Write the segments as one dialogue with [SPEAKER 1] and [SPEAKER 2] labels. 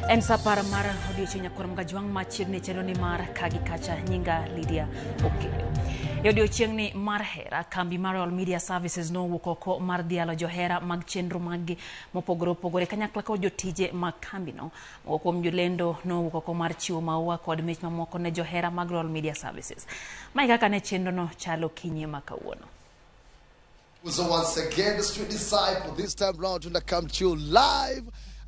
[SPEAKER 1] En sapar mar odiochieng' kuom gajuang' machiegni chendo ni mar kagi kacha nyinga Lydia Okeyo. Odiochieng' ni mar hera kambi mar All Media Services no wuok oko mar dialo johera mag chenro mag mopogore opogore kanyakla kod jotije mag kambi no kuom jolendo no wuok oko mar chiwo maua kod mich mamoko ne johera mag All Media Services. Mai kaka ne chenro no chalo kinye makawuono.
[SPEAKER 2] So once again, the Street Disciple, this time round to come to you live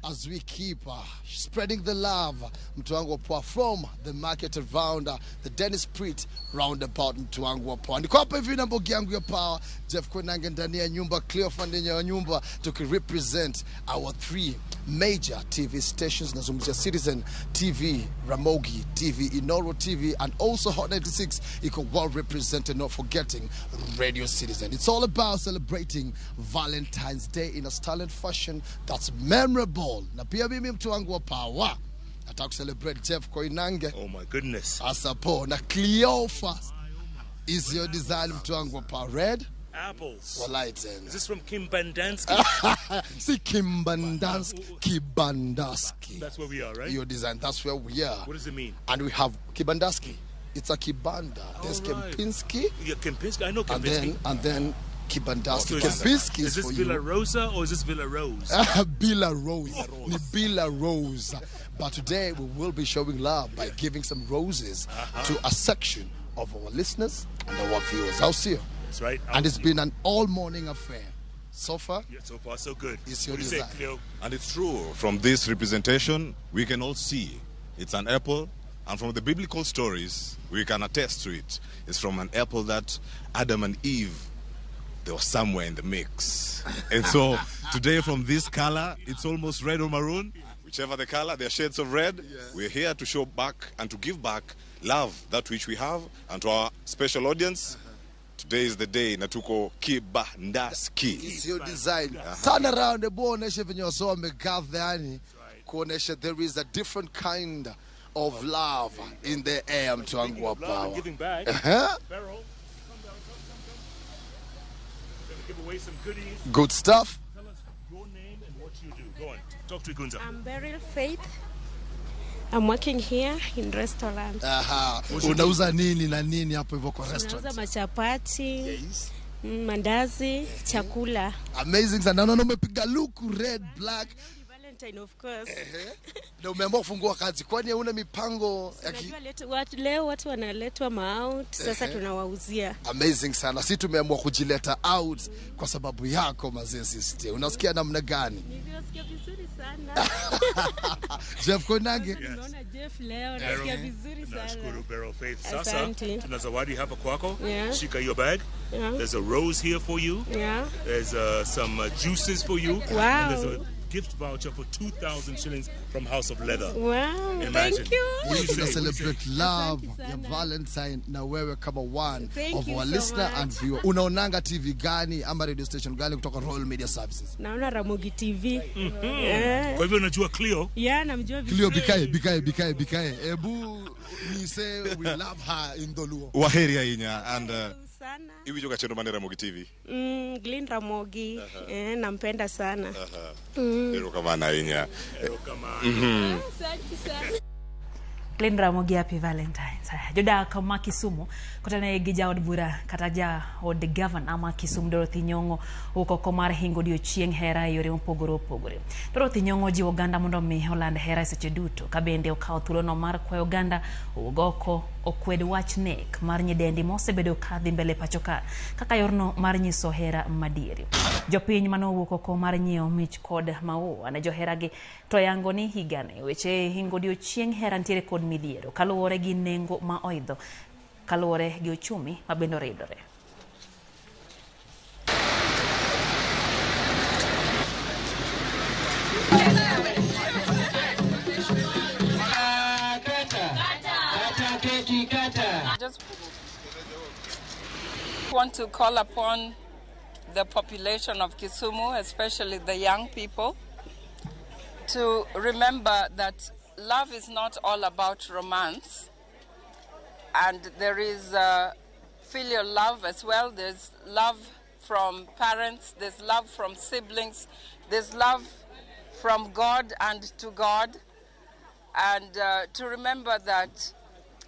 [SPEAKER 2] as we keep spreading the love. Mtuangu Poa from the market around the Dennis Street roundabout Mtuangu Poa. Niko hapa hivi na mbogi yangu ya power, Jeff Kwenange ndani ya nyumba, Clear Funding ya nyumba, to represent our 3 major TV stations. Nazungumzia Citizen TV, Ramogi TV, Inoro TV, and also Hot 96. Iko well represented, not forgetting Radio Citizen. It's all about celebrating Valentine's Day in a stylish fashion that's memorable. Na pia mimi mtu wangu wa power nataka celebrate Jeff Koinange.
[SPEAKER 3] Oh my goodness.
[SPEAKER 2] Asapo na Cleophas is your design mtu wangu wa power. Red
[SPEAKER 3] apples.
[SPEAKER 2] Is
[SPEAKER 3] this from Kimbandansky?
[SPEAKER 2] See Kimbandansky, Kibandaski.
[SPEAKER 3] That's where we are, right?
[SPEAKER 2] Your design, that's where we are.
[SPEAKER 3] What does it mean?
[SPEAKER 2] And we have Kibandaski. It's a Kibanda. There's
[SPEAKER 3] right.
[SPEAKER 2] Kempinski.
[SPEAKER 3] Yeah, Kempinski. I know Kempinski.
[SPEAKER 2] And then Kibandaski.
[SPEAKER 3] Oh, so
[SPEAKER 2] Kempinski
[SPEAKER 3] is this Villa Rosa or is this Villa Rose?
[SPEAKER 2] Villa Rose. Villa Rose. But today we will be showing love by giving some roses to a section of our listeners and our viewers. I'll see you.
[SPEAKER 3] That's right.
[SPEAKER 2] And it's been an all-morning affair. So far?
[SPEAKER 3] Yeah, so far so good.
[SPEAKER 2] It's your
[SPEAKER 3] what do you
[SPEAKER 2] design.
[SPEAKER 3] say, Cleo?
[SPEAKER 4] And it's true. From this representation, we can all see it's an apple. And from the biblical stories, we can attest to it. It's from an apple that Adam and Eve, they were somewhere in the mix. And so today from this color, it's almost red or maroon. Whichever the color, they're shades of red. Yes. We're here to show back and to give back love, that which we have. And to our special audience, today is the day Natuko Kibandaski.
[SPEAKER 2] It's your design. Turn around the bone, there is a different kind of love in the air. Mtuangwa power.
[SPEAKER 3] Giving back. Beryl, come give away some goodies.
[SPEAKER 2] Good stuff.
[SPEAKER 3] Tell us your name and what you do. Go on. Talk to Igunza.
[SPEAKER 5] I'm Beryl Faith. I'm working here in restaurant.
[SPEAKER 2] Unauza nini na nini hapo hivyo kwa restaurant?
[SPEAKER 5] Unauza machapati, mandazi, chakula.
[SPEAKER 2] Amazing sana. Naona umepiga look red, black.
[SPEAKER 5] Valentine, of course.
[SPEAKER 2] Na umeamua kufungua kazi. Kwani una mipango
[SPEAKER 5] leo watu wanaletwa ma-out, sasa tunawauzia.
[SPEAKER 2] Amazing sana. Sisi tumeamua kujileta out kwa sababu yako mazee sister. Unasikia namna gani?
[SPEAKER 5] Nasikia vizuri sana.
[SPEAKER 2] Jeff Koinange.
[SPEAKER 5] Unaona Jeff leo nasikia vizuri sana.
[SPEAKER 3] Nashukuru Beryl Faith. Sasa tuna zawadi hapa kwako. Shika your bag. There's a rose here for you. There's some juices for you.
[SPEAKER 5] Wow.
[SPEAKER 3] And there's a gift voucher for 2,000 shillings from House of Leather.
[SPEAKER 5] Wow,
[SPEAKER 3] imagine.
[SPEAKER 5] Thank you.
[SPEAKER 2] We celebrate love ya Valentine na wewe kama one of our listener and viewer. Unaonanga TV gani ama radio station gani kutoka Royal Media Services?
[SPEAKER 5] Naona Ramogi TV.
[SPEAKER 3] Kwa hivyo unajua Cleo?
[SPEAKER 5] Yeah, namjua vizuri.
[SPEAKER 2] Cleo bikae. Ebu ni say we love her in Doluo.
[SPEAKER 4] Waheria inya and hivi joka chendo manera Ramogi TV.
[SPEAKER 5] Glen Ramogi. Nampenda sana.
[SPEAKER 4] Ero kama na inya.
[SPEAKER 1] Glen Ramogi, happy Valentine's. Joda kama Kisumu kutana gija od bura kataja od governor ama Kisumu Dorothy Nyong'o huko komar hingo odiochieng' hera yore opogore. Dorothy Nyong'o jiwo oganda mondo mi Holland hera seche duto kabende okawo thuolono mar kwayo oganda ugoko okwed wach nek mar nyidendi mosebedo kadhi mbele pachoka kaka yorno mar nyiso hera madieri. Jopiny manowuok oko mar nyiewo mich kod maua ne joheragi to yango ni higane weche hingo odiochieng' hera ntiere kod midhiero kaluwore gi nengo ma oidho kaluwore gi uchumi mabendo ridore.
[SPEAKER 6] I just want to call upon the population of Kisumu, especially the young people, to remember that love is not all about romance, and there is filial love as well. There's love from parents, there's love from siblings, there's love from God and to God, and to remember that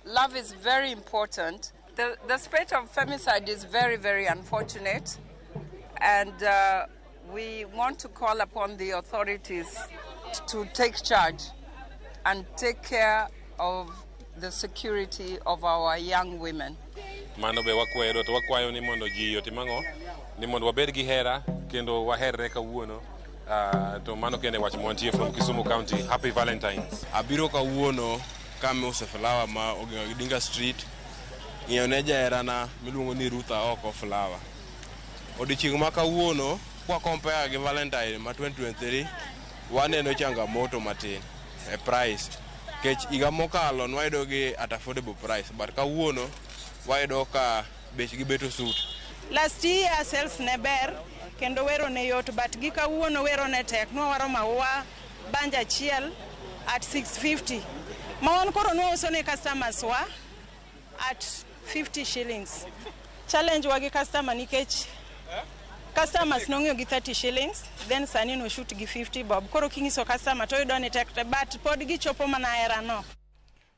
[SPEAKER 6] love is very important. The spate of femicide is very, very unfortunate, and we want to call upon the authorities to take charge and take care of the security of our young women.
[SPEAKER 7] Mano be wakwero to wakwayo ni mondo ji otimango ni mondo wabed gi hera kendo waherre kawuono. To mano kende wach montie from Kisumu County. Happy Valentines.
[SPEAKER 8] Abiro kawuono kame useflawa ma oginga Dinga Street. Ngiyone jaherana miluongo ni Rutha oko flower. Odichieng' ma kawuono kwa compare gi Valentine ma 2023 waneno changamoto matin e price. Kech iga mokalo nwayudo gi at affordable price, but kawuono wayudo ka bechgi beto suit.
[SPEAKER 9] Last year sales ne ber kendo wero ne yot, but gi kawuono wero ne tek. Nwaro maua banja chiel at 650. Mawan koro nwauso ne customers wa at 50 shillings. Challenge wagi customer nikech customers nong'yo gi 30 shillings, then sani no shoot gi 50 bob. Koro kingiso customer to yudo ni tek, but pod gichopo mana era no.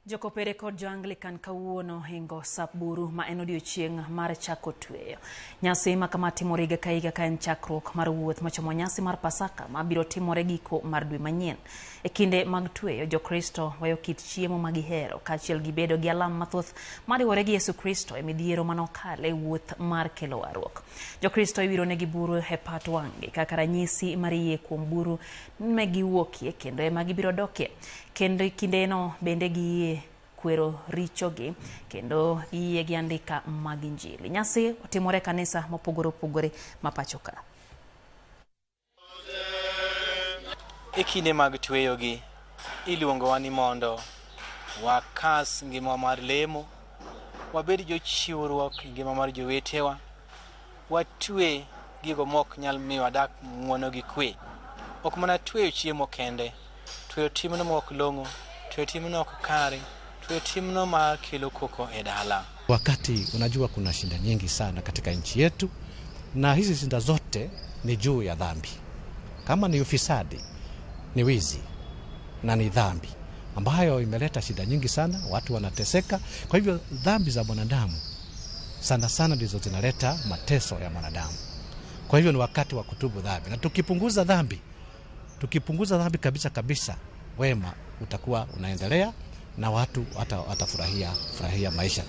[SPEAKER 1] Jokopere kod jo-Anglican kawuono hingo sapburu ma en odiochieng' mar chako tweyo. Nyasi ma kama timore higa ka higa ka en chakruok mar wuoth machomo nyasi mar Pasaka ma biro timore giko mar dwe manyien. E kinde mag tweyo, Jokristo weyo kit chiemo ma gihero kaachiel gi bedo gi alam mathoth mariwore gi Yesu Kristo e midhiero manokale e wuoth mar kelo warruok. Jokristo ibiro negi buru e pat wang'gi kaka ranyisi mar yie kuom buru ma giwuokie kendo ema gibiro dokie. Kendo kindeno bende gi kwero richogi kendo yie gi andika mag Injili. Nyasi otimore kanisa mopogore opogore ma pacho ka.
[SPEAKER 10] E kinde mag tweyogi iluongowa ni mondo wakas ngima mar lemo, wabed jochiwruok ngima mar jowetewa, watwe gigo mok nyal miyo wadak ng'uono gi kwe. Ok mana tweyo chiemo kende, tweyo timno mok long'o, tweyo timno ok kare, tweyo timno ma kelo koko e dala.
[SPEAKER 11] Wakati unajua kuna shinda nyingi sana katika nchi yetu, na hizi shinda zote ni juu ya dhambi. Kama ni ufisadi, ni wizi na ni dhambi ambayo imeleta shida nyingi sana, watu wanateseka. Kwa hivyo dhambi za mwanadamu sana sana ndizo zinaleta mateso ya mwanadamu. Kwa hivyo ni wakati wa kutubu dhambi, na tukipunguza dhambi kabisa, wema utakuwa unaendelea na watu watafurahia maisha.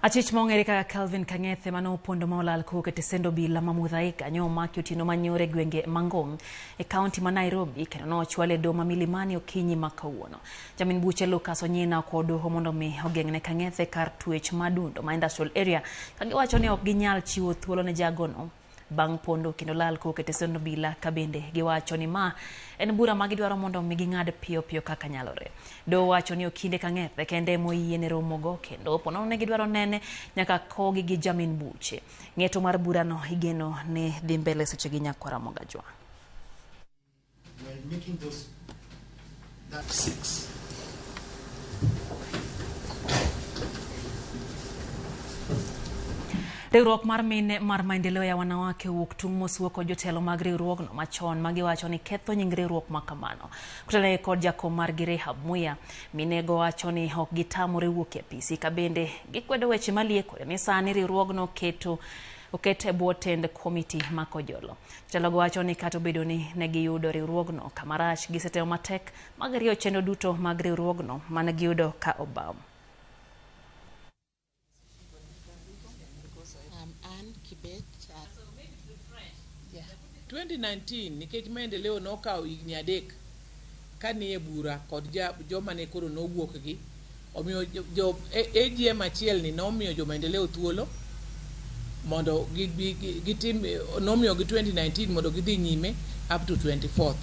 [SPEAKER 1] Achich mong'ere kaka Calvin Kang'ethe mano opondo maolal kowuok e tesend obila ma Mudhaika nyo omaki otieno manyore gwenge Mangong e kaunti ma Nairobi kendo nochwale e doho ma Milimani okinyi ma kawuono. Jamin buche Lucas Onyina kod doho mondo mi ogeng'ne Kang'ethe kar twech madundo ma industrial area ka giwacho ni ok ginyal chiwo thuolo ne jagono bang' pondo kendo lal kowuok e tesend obila ka bende giwacho ni ma en bura ma gidwaro mondo mi ging'ad piyo kaka nyalore. Doho wacho ni okinde Kang'ethe kende moyiene romogo kendo ponono ne gidwaro nene nyaka kogi gi jamin buche. Ng'eto mar burano igeno ne dhi mbele seche gi nyakwa Ramogi.
[SPEAKER 2] We're making those that 6.
[SPEAKER 1] Riwruok mar mine mar maendeleo ya wanawake wuok tung' mosuo kod jotelo mag riwruogno machon ma giwacho ni ketho nying riwruok ma kamano. Kutane kod jakom mar Rehab Muya, minego wacho ni ok gitamore wuok e apisi ka bende gikwedo weche malieko ni sani riwruogno okete bwo tend komiti ma kojolo. Jotelo wacho ni kata obedo ni ne giyudo riwruogno kamarach gisetemo matek mag riyo chenro duto mag riwruogno mane giyudo ka obam.
[SPEAKER 12] 2019 nikech maendeleo nokawo higni 3 kanie bura kod joma ne koro nowuok gi omiyo jo AGM achiel ni nomiyo jo maendeleo thuolo mondo gitim nomiyo gi 2019 mondo gidhi nyime up to 24th.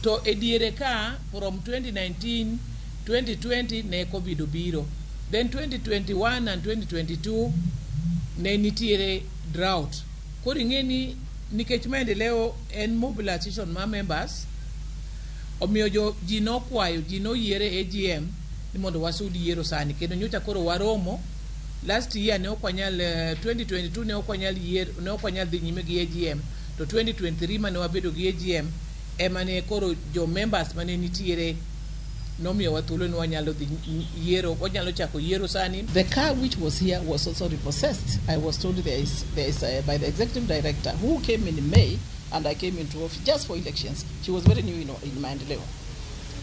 [SPEAKER 12] To ediere ka from 2019 2020 ne COVID obiro, then 2021 and 2022 ne nitiere drought. Koro ing'eni nikech maendeleo en mobilization ma members, omiyo ji nokwayo, ji noyiere AGM ni mondo wasud yiero sani kendo nyocha koro waromo. Last year ne okwanyal 2022 ne okwanyal yiero, ne okwanyal dhi nyime gi AGM, to 2023 mane wabedo gi AGM ema ne koro jo members mane nitiere nomiyowa thuolo ni wanyalo dhi yiero, wanyalo chako yiero sani.
[SPEAKER 13] The car which was here was also repossessed. I was told there is by the executive director who came in May, and I came into office just for elections. She was very new in Maendeleo.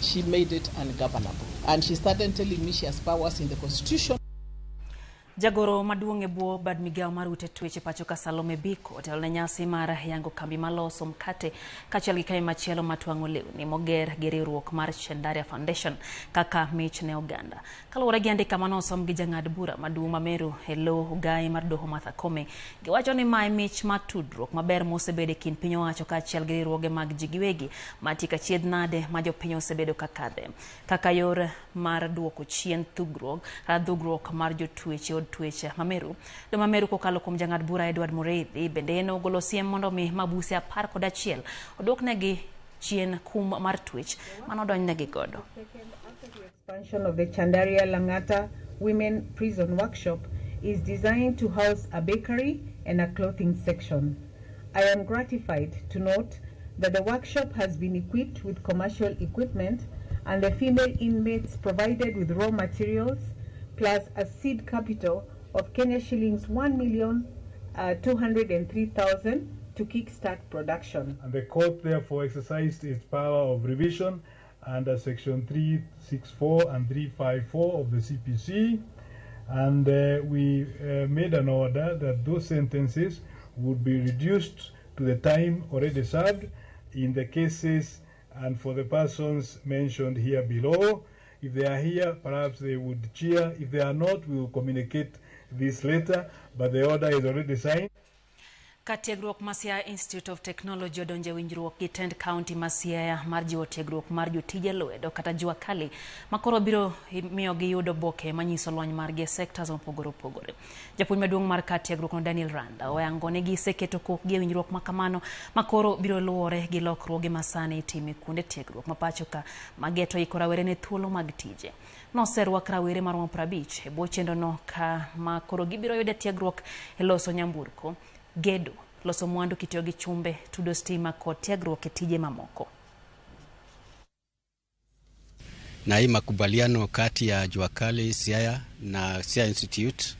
[SPEAKER 13] She made it ungovernable, and she started telling me she has powers in the constitution.
[SPEAKER 1] Jagoro maduong' e bwo bad migao mar ute tweche pacho ka Salome Biko otelo ne nyasi mar yango kambi maloso mkate kaachiel gi kambi machielo matwang'o lewni moger gi riwruok mar Chendaria Foundation kaka mich ne oganda. Kaluwore gi andika manosom gi jang'ad bura maduong' ma Meru e lo Ugai mar doho Martha Koome, giwacho ni mae mich mar tudruok maber mosebedo e kind piny owacho kaachiel gi riwruoge mag ji giwegi mantie kachiedh nade ma jopiny osebedo ka kadhe kaka yor mar duoko chien dhugruok mar jotweche tweche Mameru. Do Mameru kokalo kuom jang'ad bura Edward Mureithi bende ne ogolo siem mondo mi mabuse 11 odwoknegi chien kum mar twech manodonjnegi godo.
[SPEAKER 14] After the expansion of the Chendaria Langata Women Prison Workshop is designed to house a bakery and a clothing section. I am gratified to note that the workshop has been equipped with commercial equipment and the female inmates provided with raw materials plus a seed capital of Kenya shillings 1,203,000 to kickstart production.
[SPEAKER 15] And the court therefore exercised its power of revision under section 364 and 354 of the CPC, and we made an order that those sentences would be reduced to the time already served in the cases and for the persons mentioned here below. If they are here, perhaps they would cheer. If they are not, we will communicate this later, but the order is already signed.
[SPEAKER 1] Katiegruok Masia Institute of Technology odonje winjruok gi Tend County Masia mar jiwo tiegruok mar jotije lwedo kata jua kali makoro biro miyo gi yudo boke manyiso lwany margi e sectors mopogore opogore. Japuonj maduong' mar katiegruok no Daniel Randa oyango ne gi seketo kokgi e winjruok makamano makoro biro luwore gi lokruoge masani itime kuonde tiegruok mapacho ka mageto iko rawere ne thuolo mag tije. Noserwak rawere maromo 50 e bwo chenro no ka makoro gibiro yudo tiegruok e loso nyamburko, gedo, loso mwandu kitiyo gi chumbe, tudo stima kod tiegruok e tije mamoko.
[SPEAKER 16] Na hii makubaliano kati ya Jua Kali Siaya na Siaya Institute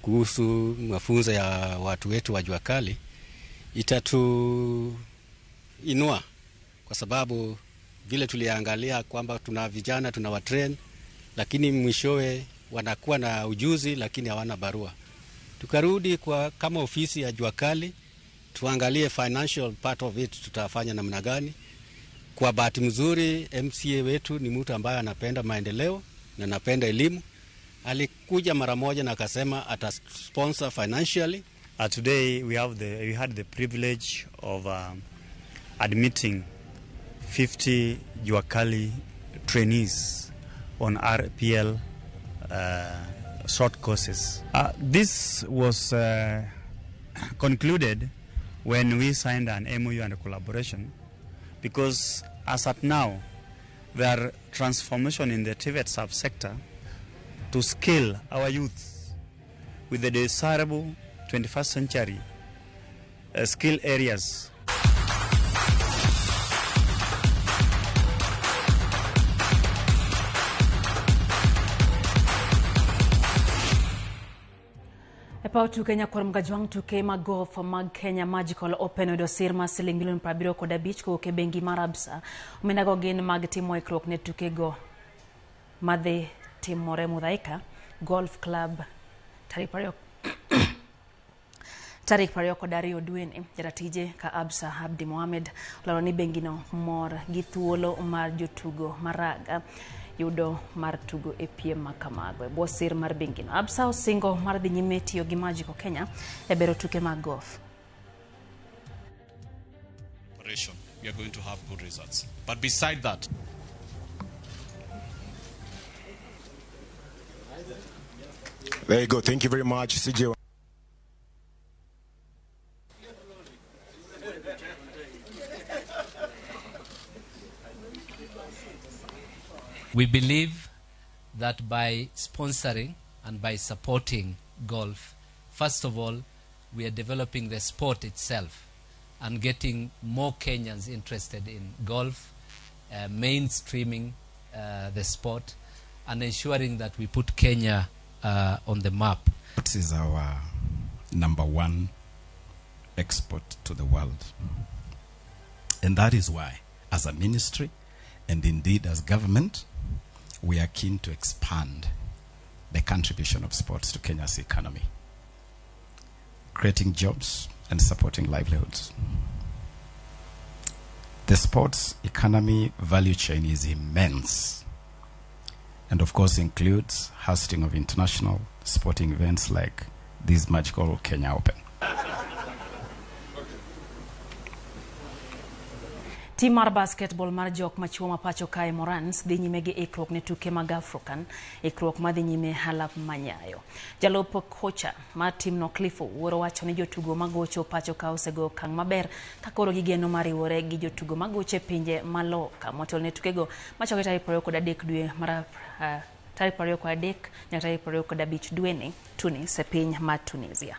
[SPEAKER 16] kuhusu mafunzo ya watu wetu wa Jua Kali itatuinua, kwa sababu vile tuliangalia kwamba tuna vijana tunawatrain, lakini mwishowe wanakuwa na ujuzi lakini hawana barua. Tukarudi kwa kama ofisi ya Jua Kali tuangalie financial part of it, tutafanya namna gani. Kwa bahati mzuri MCA wetu ni mtu ambaye anapenda maendeleo na anapenda elimu. Alikuja mara moja na akasema ata sponsor financially.
[SPEAKER 17] Today we had the privilege of admitting 50 Jua Kali trainees on RPL short courses. This was concluded when we signed an MOU and a collaboration, because as at now there are transformation in the TVET subsector to scale our youth with the desirable 21st century skill areas.
[SPEAKER 1] Epau Kenya kwa mgajwang tuke magolf mag Kenya Magical Open odo sirma siling milioni 75 ko bengi marabsa umenago gin mag timo ikrok ne tuke go madhe timore mudhaika Golf Club Tarik Parioko Dario Duene jaratije ka Absa Abdi Mohamed laloni bengino mor gi thuolo mar jotugo maraga yudo mar tugo e piem makamago. Bwo sir mar bengino Absa osingo mar dhi nyime tiyo gi Magical Kenya e bero tuke mag golf.
[SPEAKER 18] We are going to have good results. But beside that,
[SPEAKER 19] there you go. Thank you very much, CJ.
[SPEAKER 20] We believe that by sponsoring and by supporting golf, first of all, we are developing the sport itself and getting more Kenyans interested in golf, mainstreaming the sport and ensuring that we put Kenya on the map.
[SPEAKER 21] This is our #1 export to the world. And that is why, as a ministry, and indeed as government, we are keen to expand the contribution of sports to Kenya's economy, creating jobs and supporting livelihoods. The sports economy value chain is immense, and of course includes hosting of international sporting events like this magical Kenya Open.
[SPEAKER 1] Team mar basketball mar jok machuo mapacho kae Morans dhi nyime gi ikruok ne tuke mag African, ikruok madhi nyime Halap Manyayo. Jalop kocha mar team no Cliffo wuoro wacho ni jotugo magocho pacho ka osego kang maber ka koro gigeno mariwore gi jotugo magoche pinje maloka motelo ne tukego machoke tarik 23 dwe mar tarik 23 nyaka tarik 25 dwe ni Tunis e piny mar Tunisia.